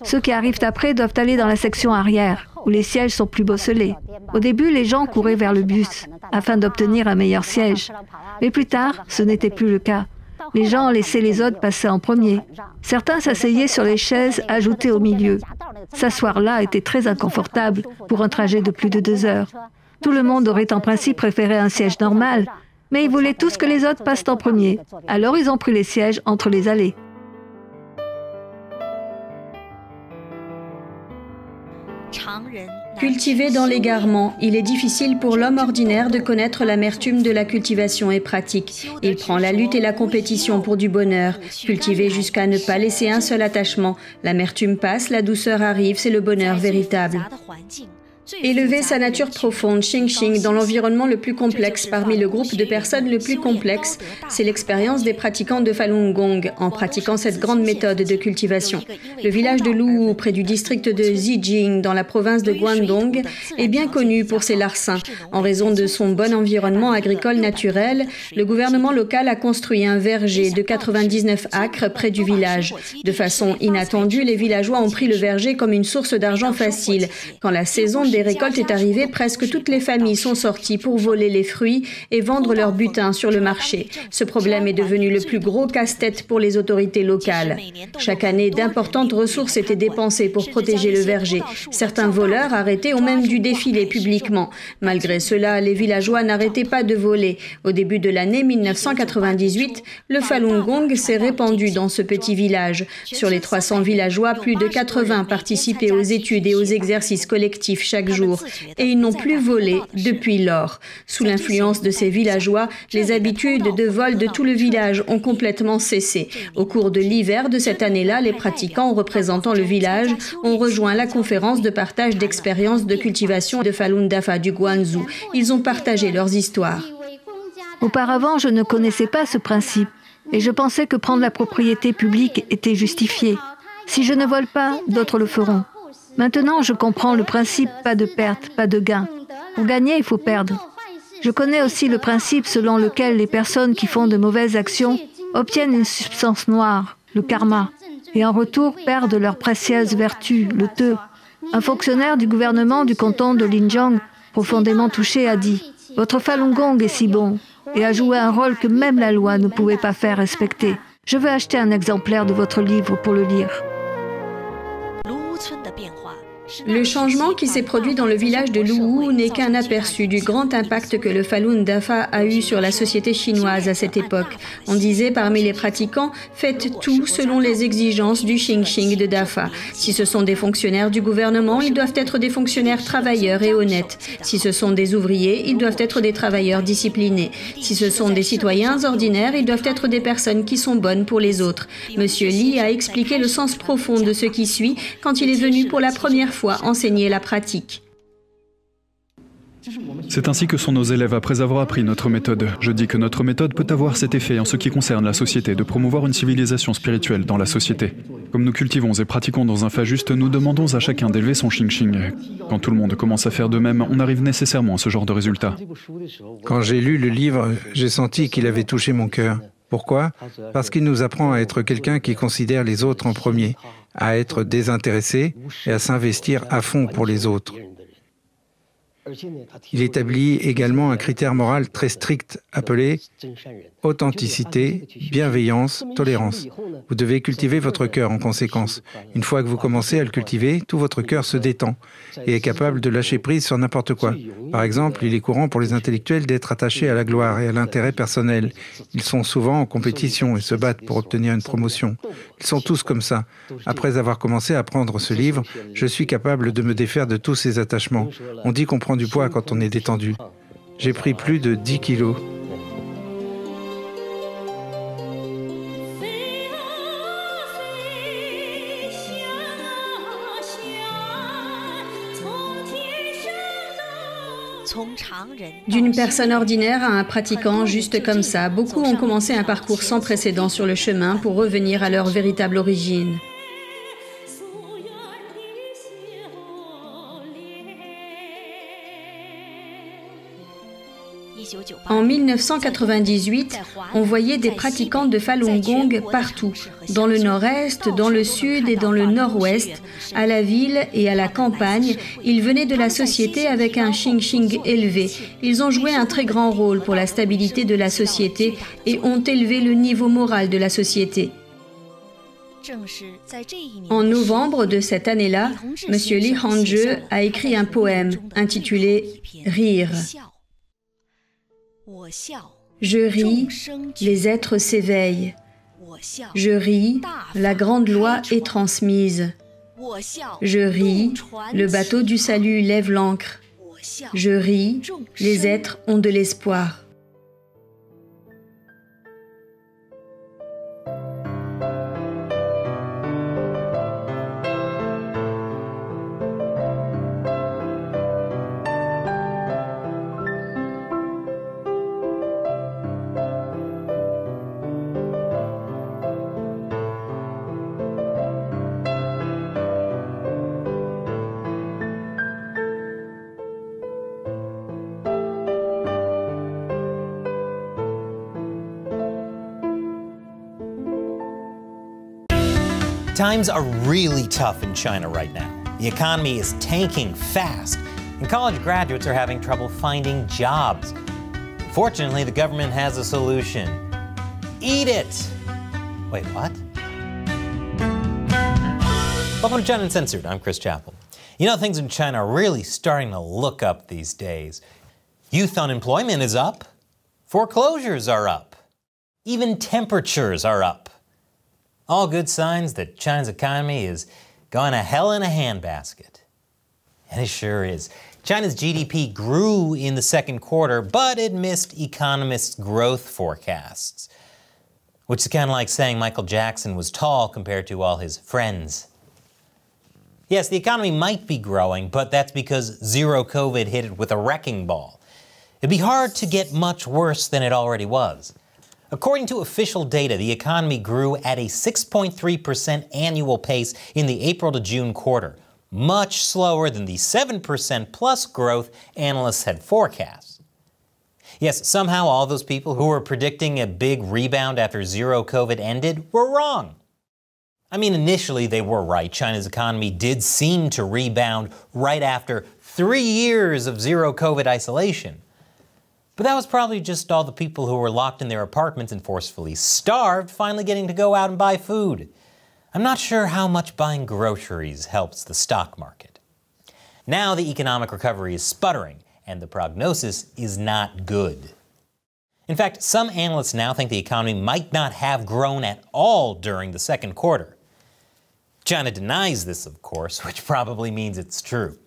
Ceux qui arrivent après doivent aller dans la section arrière, où les sièges sont plus bosselés. Au début, les gens couraient vers le bus, afin d'obtenir un meilleur siège. Mais plus tard, ce n'était plus le cas. Les gens laissaient les autres passer en premier. Certains s'asseyaient sur les chaises ajoutées au milieu. S'asseoir là était très inconfortable pour un trajet de plus de 2 heures. Tout le monde aurait en principe préféré un siège normal, mais ils voulaient tous que les autres passent en premier. Alors ils ont pris les sièges entre les allées. Cultivé dans l'égarement, il est difficile pour l'homme ordinaire de connaître l'amertume de la cultivation et pratique. Il prend la lutte et la compétition pour du bonheur. Cultivé jusqu'à ne pas laisser un seul attachement. L'amertume passe, la douceur arrive, c'est le bonheur véritable. Élever sa nature profonde, Xing dans l'environnement le plus complexe parmi le groupe de personnes le plus complexe, c'est l'expérience des pratiquants de Falun Gong en pratiquant cette grande méthode de cultivation. Le village de Luwu, près du district de Zijing, dans la province de Guangdong, est bien connu pour ses larcins. En raison de son bon environnement agricole naturel, le gouvernement local a construit un verger de 99 acres près du village. De façon inattendue, les villageois ont pris le verger comme une source d'argent facile. Quand la saison des récoltes est arrivée, presque toutes les familles sont sorties pour voler les fruits et vendre leur butin sur le marché. Ce problème est devenu le plus gros casse-tête pour les autorités locales. Chaque année, d'importantes ressources étaient dépensées pour protéger le verger. Certains voleurs arrêtés ont même dû défiler publiquement. Malgré cela, les villageois n'arrêtaient pas de voler. Au début de l'année 1998, le Falun Gong s'est répandu dans ce petit village. Sur les 300 villageois, plus de 80 participaient aux études et aux exercices collectifs chaque jour, et ils n'ont plus volé depuis lors. Sous l'influence de ces villageois, les habitudes de vol de tout le village ont complètement cessé. Au cours de l'hiver de cette année-là, les pratiquants représentant le village ont rejoint la conférence de partage d'expériences de cultivation de Falun Dafa du Guangzhou. Ils ont partagé leurs histoires. Auparavant, je ne connaissais pas ce principe, et je pensais que prendre la propriété publique était justifié. Si je ne vole pas, d'autres le feront. Maintenant, je comprends le principe pas de perte, pas de gain. Pour gagner, il faut perdre. Je connais aussi le principe selon lequel les personnes qui font de mauvaises actions obtiennent une substance noire, le karma, et en retour perdent leur précieuse vertu, le te. Un fonctionnaire du gouvernement du canton de Linjiang, profondément touché, a dit « Votre Falun Gong est si bon » et a joué un rôle que même la loi ne pouvait pas faire respecter. Je veux acheter un exemplaire de votre livre pour le lire. Le changement qui s'est produit dans le village de Luwu n'est qu'un aperçu du grand impact que le Falun Dafa a eu sur la société chinoise à cette époque. On disait parmi les pratiquants, faites tout selon les exigences du Xing de Dafa. Si ce sont des fonctionnaires du gouvernement, ils doivent être des fonctionnaires travailleurs et honnêtes. Si ce sont des ouvriers, ils doivent être des travailleurs disciplinés. Si ce sont des citoyens ordinaires, ils doivent être des personnes qui sont bonnes pour les autres. Monsieur Li a expliqué le sens profond de ce qui suit quand il est venu pour la première fois enseigner la pratique. C'est ainsi que sont nos élèves après avoir appris notre méthode. Je dis que notre méthode peut avoir cet effet en ce qui concerne la société, de promouvoir une civilisation spirituelle dans la société. Comme nous cultivons et pratiquons dans un juste, nous demandons à chacun d'élever son xing-xing. Quand tout le monde commence à faire de même, on arrive nécessairement à ce genre de résultat. Quand j'ai lu le livre, j'ai senti qu'il avait touché mon cœur. Pourquoi? Parce qu'il nous apprend à être quelqu'un qui considère les autres en premier, à être désintéressé et à s'investir à fond pour les autres. Il établit également un critère moral très strict appelé authenticité, bienveillance, tolérance. Vous devez cultiver votre cœur en conséquence. Une fois que vous commencez à le cultiver, tout votre cœur se détend et est capable de lâcher prise sur n'importe quoi. Par exemple, il est courant pour les intellectuels d'être attachés à la gloire et à l'intérêt personnel. Ils sont souvent en compétition et se battent pour obtenir une promotion. Ils sont tous comme ça. Après avoir commencé à prendre ce livre, je suis capable de me défaire de tous ces attachements. On dit qu'on prend du poids quand on est détendu. J'ai pris plus de 10 kilos. D'une personne ordinaire à un pratiquant, juste comme ça, beaucoup ont commencé un parcours sans précédent sur le chemin pour revenir à leur véritable origine. En 1998, on voyait des pratiquants de Falun Gong partout, dans le nord-est, dans le sud et dans le nord-ouest, à la ville et à la campagne. Ils venaient de la société avec un xing-xing élevé. Ils ont joué un très grand rôle pour la stabilité de la société et ont élevé le niveau moral de la société. En novembre de cette année-là, M. Li Hongzhi a écrit un poème intitulé « Rire ». Je ris, les êtres s'éveillent. Je ris, la grande loi est transmise. Je ris, le bateau du salut lève l'ancre. Je ris, les êtres ont de l'espoir. Times are really tough in China right now. The economy is tanking fast, and college graduates are having trouble finding jobs. Fortunately, the government has a solution. Eat it! Wait, what? Welcome to China Uncensored. I'm Chris Chappell. You know, things in China are really starting to look up these days. Youth unemployment is up. Foreclosures are up. Even temperatures are up. All good signs that China's economy is going to hell in a handbasket. And it sure is. China's GDP grew in the second quarter, but it missed economists' growth forecasts. Which is kind of like saying Michael Jackson was tall compared to all his friends. Yes, the economy might be growing, but that's because zero COVID hit it with a wrecking ball. It'd be hard to get much worse than it already was. According to official data, the economy grew at a 6.3% annual pace in the April to June quarter, much slower than the 7% plus growth analysts had forecast. Yes, somehow all those people who were predicting a big rebound after zero COVID ended were wrong. I mean, initially they were right. China's economy did seem to rebound right after 3 years of zero COVID isolation. But that was probably just all the people who were locked in their apartments and forcefully starved finally getting to go out and buy food. I'm not sure how much buying groceries helps the stock market. Now the economic recovery is sputtering, and the prognosis is not good. In fact, some analysts now think the economy might not have grown at all during the second quarter. China denies this, of course, which probably means it's true.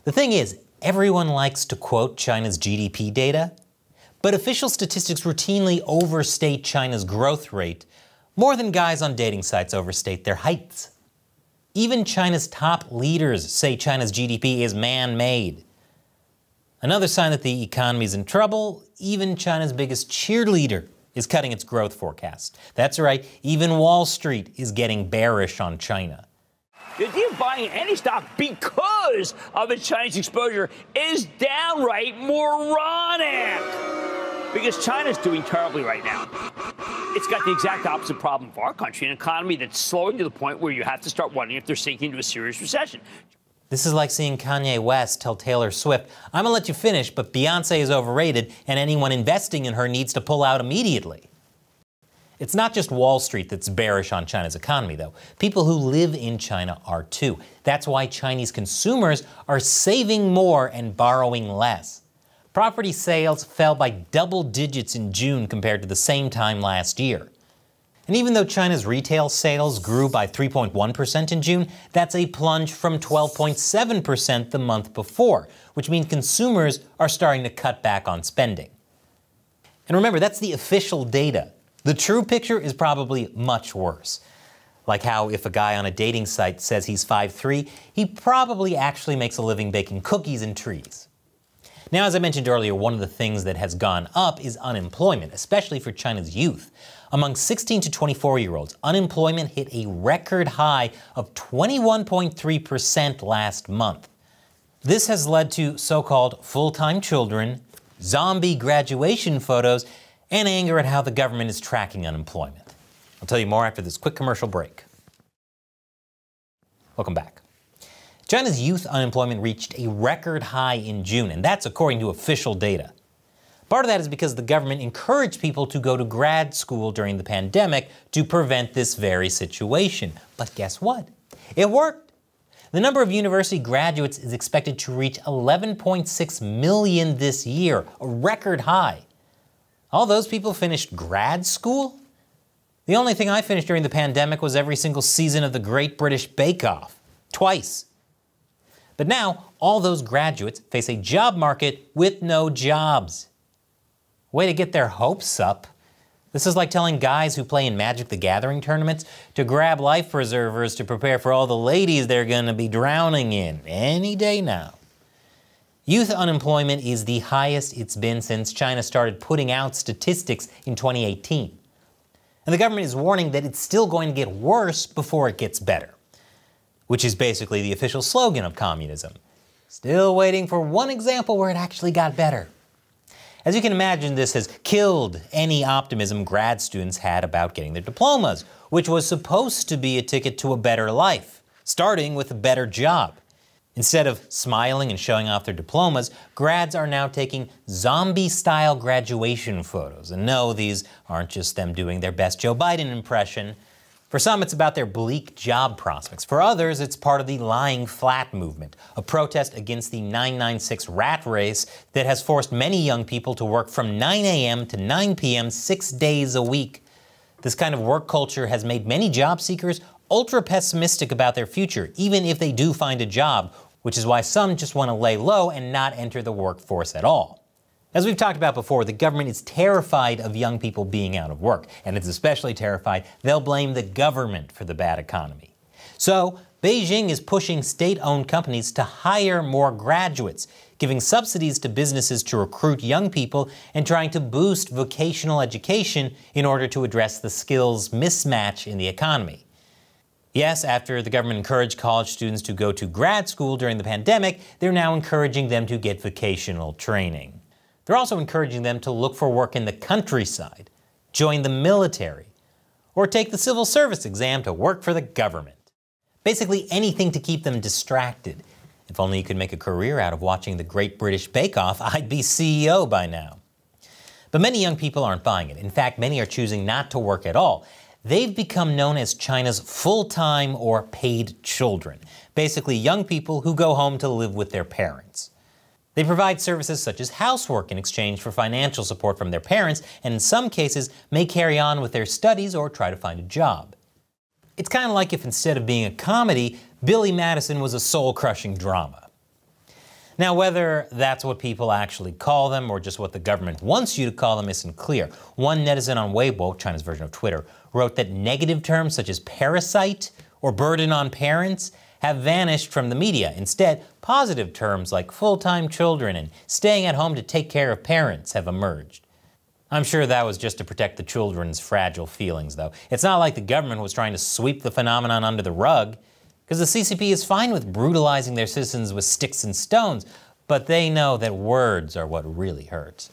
The thing is, everyone likes to quote China's GDP data, but official statistics routinely overstate China's growth rate more than guys on dating sites overstate their heights. Even China's top leaders say China's GDP is man-made. Another sign that the economy is in trouble, even China's biggest cheerleader is cutting its growth forecast. That's right, even Wall Street is getting bearish on China. The idea of buying any stock because of its Chinese exposure is downright moronic. Because China's doing terribly right now. It's got the exact opposite problem for our country, an economy that's slowing to the point where you have to start wondering if they're sinking into a serious recession. This is like seeing Kanye West tell Taylor Swift, I'm gonna let you finish, but Beyonce is overrated and anyone investing in her needs to pull out immediately. It's not just Wall Street that's bearish on China's economy, though. People who live in China are too. That's why Chinese consumers are saving more and borrowing less. Property sales fell by double digits in June compared to the same time last year. And even though China's retail sales grew by 3.1% in June, that's a plunge from 12.7% the month before, which means consumers are starting to cut back on spending. And remember, that's the official data. The true picture is probably much worse. Like how if a guy on a dating site says he's 5'3", he probably actually makes a living baking cookies and trees. Now, as I mentioned earlier, one of the things that has gone up is unemployment, especially for China's youth. Among 16 to 24-year-olds, unemployment hit a record high of 21.3% last month. This has led to so-called full-time children, zombie graduation photos, and anger at how the government is tracking unemployment. I'll tell you more after this quick commercial break. Welcome back. China's youth unemployment reached a record high in June, and that's according to official data. Part of that is because the government encouraged people to go to grad school during the pandemic to prevent this very situation. But guess what? It worked. The number of university graduates is expected to reach 11.6 million this year, a record high. All those people finished grad school? The only thing I finished during the pandemic was every single season of the Great British Bake Off. Twice. But now, all those graduates face a job market with no jobs. Way to get their hopes up. This is like telling guys who play in Magic the Gathering tournaments to grab life preservers to prepare for all the ladies they're going to be drowning in any day now. Youth unemployment is the highest it's been since China started putting out statistics in 2018. And the government is warning that it's still going to get worse before it gets better, which is basically the official slogan of communism. Still waiting for one example where it actually got better. As you can imagine, this has killed any optimism grad students had about getting their diplomas, which was supposed to be a ticket to a better life, starting with a better job. Instead of smiling and showing off their diplomas, grads are now taking zombie-style graduation photos. And no, these aren't just them doing their best Joe Biden impression. For some, it's about their bleak job prospects. For others, it's part of the lying flat movement, a protest against the 996 rat race that has forced many young people to work from 9 a.m. to 9 p.m. 6 days a week. This kind of work culture has made many job seekers ultra-pessimistic about their future, even if they do find a job, which is why some just want to lay low and not enter the workforce at all. As we've talked about before, the government is terrified of young people being out of work, and it's especially terrified they'll blame the government for the bad economy. So, Beijing is pushing state-owned companies to hire more graduates, giving subsidies to businesses to recruit young people, and trying to boost vocational education in order to address the skills mismatch in the economy. Yes, after the government encouraged college students to go to grad school during the pandemic, they're now encouraging them to get vocational training. They're also encouraging them to look for work in the countryside, join the military, or take the civil service exam to work for the government. Basically anything to keep them distracted. If only you could make a career out of watching the Great British Bake Off, I'd be CEO by now. But many young people aren't buying it. In fact, many are choosing not to work at all. They've become known as China's full-time or paid children. Basically young people who go home to live with their parents. They provide services such as housework in exchange for financial support from their parents, and in some cases may carry on with their studies or try to find a job. It's kind of like if instead of being a comedy, Billy Madison was a soul-crushing drama. Now, whether that's what people actually call them or just what the government wants you to call them isn't clear. One netizen on Weibo, China's version of Twitter, wrote that negative terms such as parasite or burden on parents have vanished from the media. Instead, positive terms like full-time children and staying at home to take care of parents have emerged. I'm sure that was just to protect the children's fragile feelings, though. It's not like the government was trying to sweep the phenomenon under the rug, because the CCP is fine with brutalizing their citizens with sticks and stones, but they know that words are what really hurts.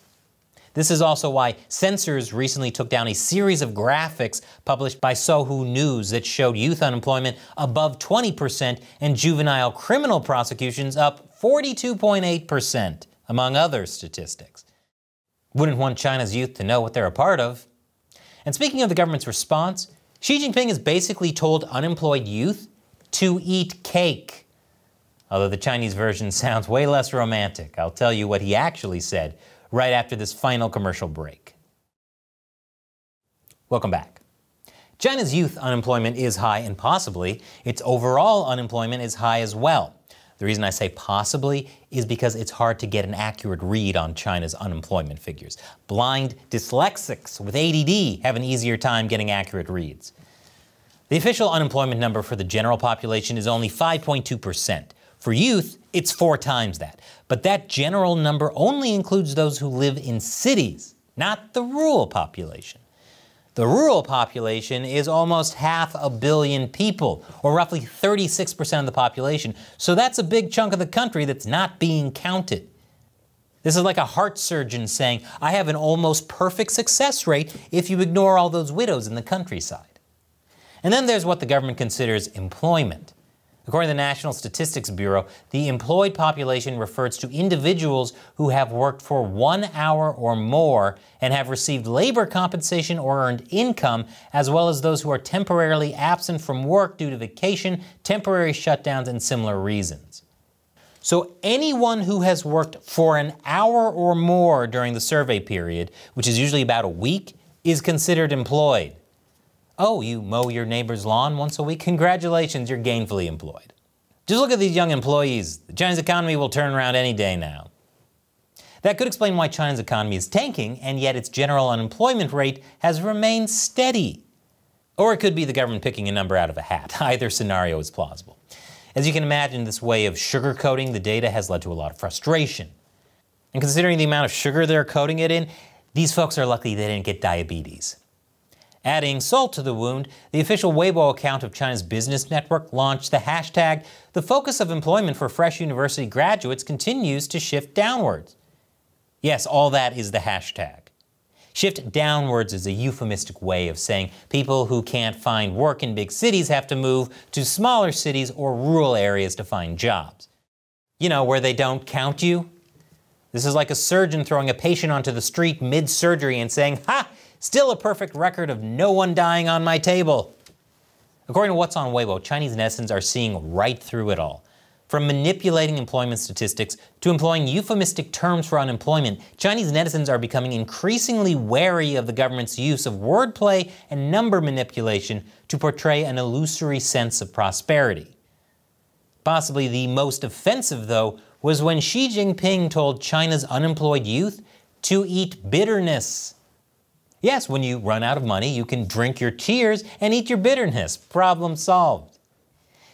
This is also why censors recently took down a series of graphics published by Sohu News that showed youth unemployment above 20% and juvenile criminal prosecutions up 42.8%, among other statistics. Wouldn't want China's youth to know what they're a part of. And speaking of the government's response, Xi Jinping has basically told unemployed youth to eat cake. Although the Chinese version sounds way less romantic, I'll tell you what he actually said right after this final commercial break. Welcome back. China's youth unemployment is high, and possibly its overall unemployment is high as well. The reason I say possibly is because it's hard to get an accurate read on China's unemployment figures. Blind dyslexics with ADD have an easier time getting accurate reads. The official unemployment number for the general population is only 5.2%. For youth, it's 4 times that. But that general number only includes those who live in cities, not the rural population. The rural population is almost 500 million people, or roughly 36% of the population, so that's a big chunk of the country that's not being counted. This is like a heart surgeon saying, I have an almost perfect success rate if you ignore all those widows in the countryside. And then there's what the government considers employment. According to the National Statistics Bureau, the employed population refers to individuals who have worked for 1 hour or more and have received labor compensation or earned income, as well as those who are temporarily absent from work due to vacation, temporary shutdowns, and similar reasons. So anyone who has worked for an hour or more during the survey period, which is usually about a week, is considered employed. Oh, you mow your neighbor's lawn once a week? Congratulations, you're gainfully employed. Just look at these young employees. The Chinese economy will turn around any day now. That could explain why China's economy is tanking, and yet its general unemployment rate has remained steady. Or it could be the government picking a number out of a hat. Either scenario is plausible. As you can imagine, this way of sugarcoating the data has led to a lot of frustration. And considering the amount of sugar they're coating it in, these folks are lucky they didn't get diabetes. Adding salt to the wound, the official Weibo account of China's business network launched the hashtag, "The focus of employment for fresh university graduates continues to shift downwards." Yes, all that is the hashtag. Shift downwards is a euphemistic way of saying people who can't find work in big cities have to move to smaller cities or rural areas to find jobs. You know, where they don't count you? This is like a surgeon throwing a patient onto the street mid-surgery and saying, "Ha! Still a perfect record of no one dying on my table." According to what's on Weibo, Chinese netizens are seeing right through it all. From manipulating employment statistics to employing euphemistic terms for unemployment, Chinese netizens are becoming increasingly wary of the government's use of wordplay and number manipulation to portray an illusory sense of prosperity. Possibly the most offensive, though, was when Xi Jinping told China's unemployed youth to eat bitterness. Yes, when you run out of money, you can drink your tears and eat your bitterness. Problem solved.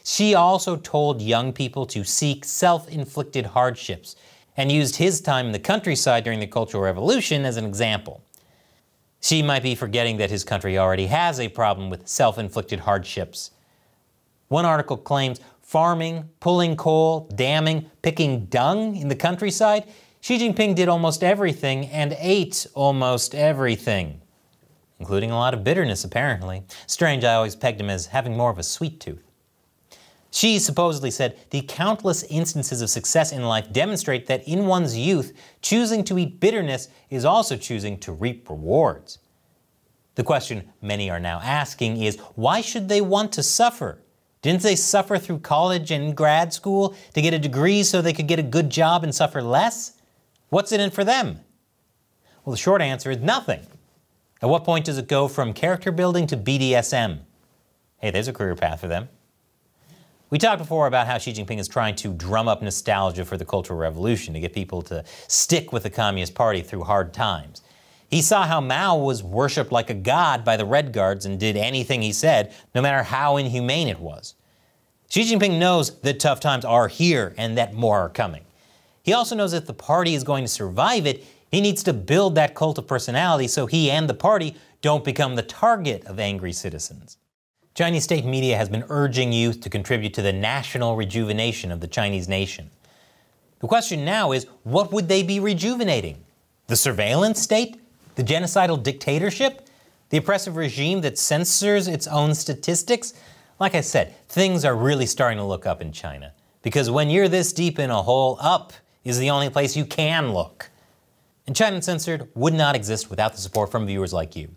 Xi also told young people to seek self-inflicted hardships and used his time in the countryside during the Cultural Revolution as an example. Xi might be forgetting that his country already has a problem with self-inflicted hardships. One article claims farming, pulling coal, damming, picking dung in the countryside, Xi Jinping did almost everything and ate almost everything, including a lot of bitterness, apparently. Strange, I always pegged him as having more of a sweet tooth. Xi supposedly said, "The countless instances of success in life demonstrate that in one's youth, choosing to eat bitterness is also choosing to reap rewards." The question many are now asking is, why should they want to suffer? Didn't they suffer through college and grad school to get a degree so they could get a good job and suffer less? What's in it for them? Well, the short answer is nothing. At what point does it go from character building to BDSM? Hey, there's a career path for them. We talked before about how Xi Jinping is trying to drum up nostalgia for the Cultural Revolution to get people to stick with the Communist Party through hard times. He saw how Mao was worshipped like a god by the Red Guards and did anything he said, no matter how inhumane it was. Xi Jinping knows that tough times are here and that more are coming. He also knows if the party is going to survive it, He needs to build that cult of personality so he and the party don't become the target of angry citizens. Chinese state media has been urging youth to contribute to the national rejuvenation of the Chinese nation. The question now is, what would they be rejuvenating? The surveillance state? The genocidal dictatorship? The oppressive regime that censors its own statistics? Like I said, things are really starting to look up in China. Because when you're this deep in a hole, up is the only place you can look. And China Uncensored would not exist without the support from viewers like you.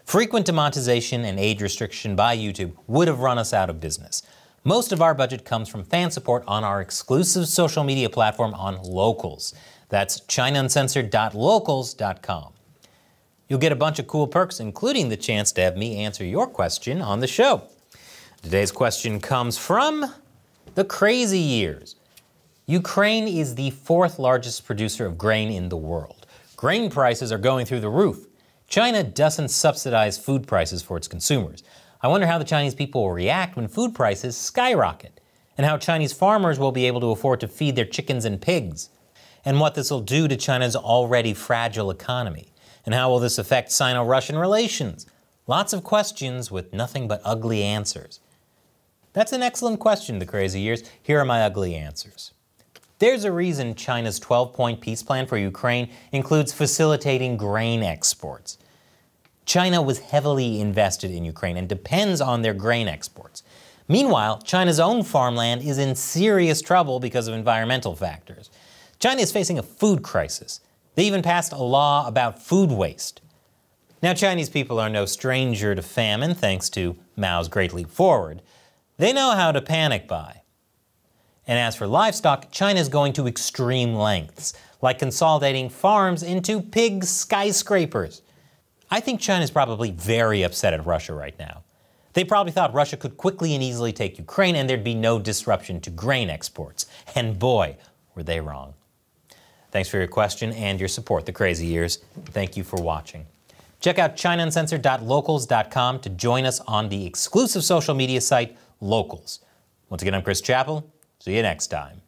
Frequent demonetization and age restriction by YouTube would have run us out of business. Most of our budget comes from fan support on our exclusive social media platform on Locals. That's ChinaUncensored.locals.com. You'll get a bunch of cool perks, including the chance to have me answer your question on the show. Today's question comes from the crazy years. Ukraine is the 4th largest producer of grain in the world. Grain prices are going through the roof. China doesn't subsidize food prices for its consumers. I wonder how the Chinese people will react when food prices skyrocket, and how Chinese farmers will be able to afford to feed their chickens and pigs, and what this will do to China's already fragile economy, and how will this affect Sino-Russian relations? Lots of questions with nothing but ugly answers. That's an excellent question, the crazy years. Here are my ugly answers. There's a reason China's 12-point peace plan for Ukraine includes facilitating grain exports. China was heavily invested in Ukraine and depends on their grain exports. Meanwhile, China's own farmland is in serious trouble because of environmental factors. China is facing a food crisis. They even passed a law about food waste. Now, Chinese people are no stranger to famine thanks to Mao's Great Leap Forward. They know how to panic buy. And as for livestock, China is going to extreme lengths, like consolidating farms into pig skyscrapers. I think China is probably very upset at Russia right now. They probably thought Russia could quickly and easily take Ukraine and there'd be no disruption to grain exports. And boy, were they wrong. Thanks for your question and your support, the crazy years. Thank you for watching. Check out ChinaUncensored.locals.com to join us on the exclusive social media site, Locals. Once again, I'm Chris Chappell. See you next time.